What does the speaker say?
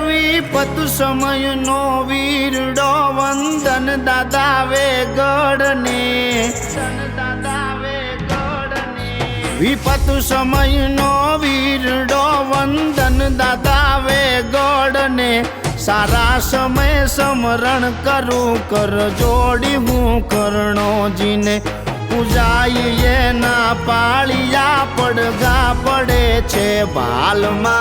વિપત સમયનો વીરડો વંદન દાદા વેગડને વિપત સમયનો વીરડો વંદન દાદા વેગડને સારા સમય સમરણ કરું કર જોડી હું કરણોજીને પૂજાઈએ ના પાળિયા પડઘા પડે છે ભાલમાં